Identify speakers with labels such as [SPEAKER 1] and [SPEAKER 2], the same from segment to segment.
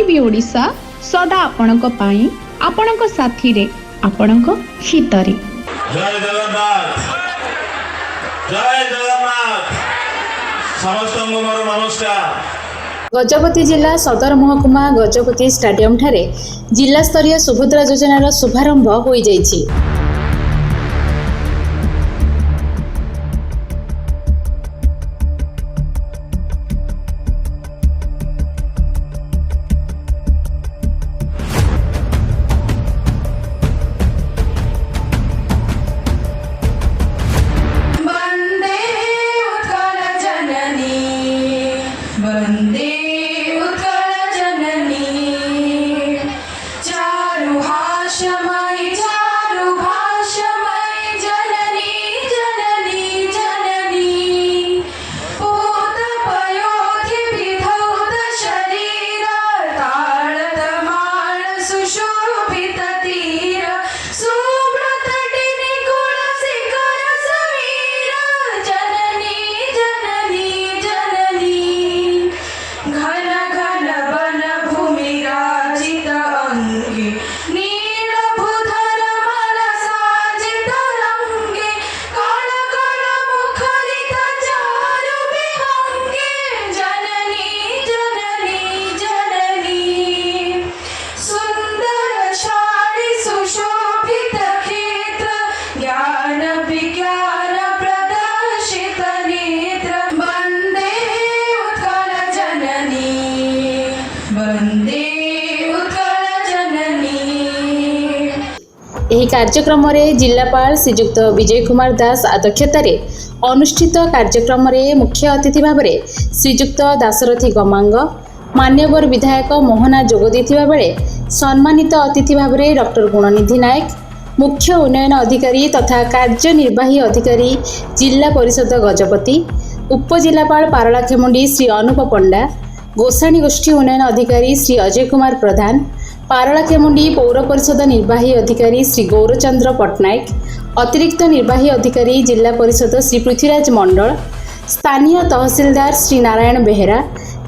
[SPEAKER 1] TV Odisha सदा आपणक पाई आपणक साथी रे आपणक हितरे।
[SPEAKER 2] जय जगन्नाथ, जय जगन्नाथ, समस्त मोर नमस्कार।
[SPEAKER 3] गजपति जिला सदर महकुमा गजपति स्टाडियम ठारे जिला स्तरीय सुभद्रा योजनार शुभारंभ हो जाइछि।
[SPEAKER 4] वंदे उत्कल जननी चारु भाषमयी जननी जननी जननी पूत पयोधि विधौत शरीर ताड़त माळ सुशोभित तीर सुब्रत निकुल शिखर समीर जननी जननी जननी घन घन वन भूमि राजित अंगे नीलभूधर मल साजित रंगे कण कण मुखरित चारु विहंगे जननी जननी जननी सुंदर शाली सुशोभित क्षेत्र ज्ञान विज्ञान प्रदर्शित नेत्र वंदे उत्कल जननी वंदे उत्कल जननी।
[SPEAKER 3] ଏହି କାର୍ଯ୍ୟକ୍ରମରେ ଜିଲ୍ଲାପାଳ ଶ୍ରୀଯୁକ୍ତ ବିଜୟ କୁମାର ଦାସ ଅଧ୍ୟକ୍ଷତାରେ ଅନୁଷ୍ଠିତ କାର୍ଯ୍ୟକ୍ରମରେ ମୁଖ୍ୟ ଅତିଥି ଭାବରେ ଶ୍ରୀଯୁକ୍ତ ଦାଶରଥୀ ଗମାଙ୍ଗ ମାନ୍ୟବର ବିଧାୟକ ମୋହନା ଯୋଗ ଦେଇଥିବା ବେଳେ ସମ୍ମାନିତ ଅତିଥି ଭାବରେ ଡକ୍ଟର ଗୁଣନିଧି ନାୟକ ମୁଖ୍ୟ ଉନ୍ନୟନ ଅଧିକାରୀ ତଥା କାର୍ଯ୍ୟନିର୍ବାହୀ ଅଧିକାରୀ ଜିଲ୍ଲା ପରିଷଦ ଗଜପତି ଉପଜିଲ୍ଲାପାଳ ପାରଳାଖେମୁଣ୍ଡି ଶ୍ରୀ ଅନୁପ ପଣ୍ଡା ଗୋସାଣୀ ଗୋଷ୍ଠୀ ଉନ୍ନୟନ ଅଧିକାରୀ ଶ୍ରୀ ଅଜୟ କୁମାର ପ୍ରଧାନ ପାରଳାଖେମୁଣ୍ଡି ପୌର ପରିଷଦ ନିର୍ବାହୀ ଅଧିକାରୀ ଶ୍ରୀ ଗୌରଚନ୍ଦ୍ର ପଟ୍ଟନାୟକ ଅତିରିକ୍ତ ନିର୍ବାହୀ ଅଧିକାରୀ ଜିଲ୍ଲା ପରିଷଦ ଶ୍ରୀ ପୃଥ୍ୱୀରାଜ ମଣ୍ଡଳ ସ୍ଥାନୀୟ ତହସିଲଦାର ଶ୍ରୀ ନାରାୟଣ ବେହେରା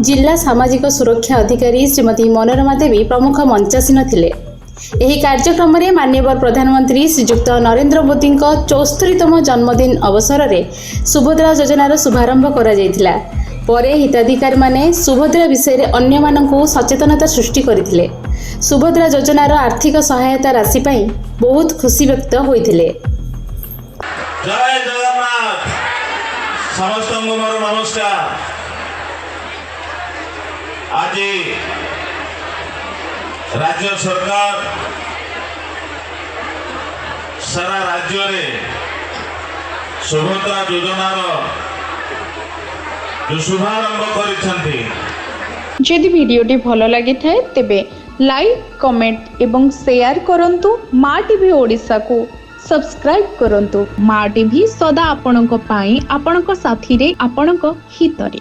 [SPEAKER 3] ଜିଲ୍ଲା ସାମାଜିକ ସୁରକ୍ଷା ଅଧିକାରୀ ଶ୍ରୀମତୀ ମନୋରମା ଦେବୀ ପ୍ରମୁଖ ମଞ୍ଚାସୀନ ଥିଲେ। ଏହି କାର୍ଯ୍ୟକ୍ରମରେ ମାନ୍ୟବର ପ୍ରଧାନମନ୍ତ୍ରୀ ଶ୍ରୀଯୁକ୍ତ ନରେନ୍ଦ୍ର ମୋଦିଙ୍କ 74ତମ ଜନ୍ମଦିନ ଅବସରରେ ସୁଭଦ୍ରା ଯୋଜନାର ଶୁଭାରମ୍ଭ କରାଯାଇଥିଲା। ପରେ ହିତାଧିକାରୀମାନେ ସୁଭଦ୍ରା ବିଷୟରେ ଅନ୍ୟମାନଙ୍କୁ ସଚେତନତା ସୃଷ୍ଟି କରିଥିଲେ। ସୁଭଦ୍ରା ଯୋଜନାର ଆର୍ଥିକ ସହାୟତା ରାଶି ପାଇଁ ବହୁତ ଖୁସି ବ୍ୟକ୍ତ ହୋଇଥିଲେ।
[SPEAKER 2] जय जगन्नाथ, समस्त मोर नमस्कार। आज राज्य सरकार सारा राज्य रे सुभद्रा योजनार जो शुभारंभ करिसेंती।
[SPEAKER 1] जदि वीडियोटी भल लगी थाए तेबे लाइक कमेंट एवं शेयर करंतु माँ टीवी ओडिशा को सब्सक्राइब करंतु। माँ टीवी सदा आपणक पाई आपणक साथी रे आपणक हितरे।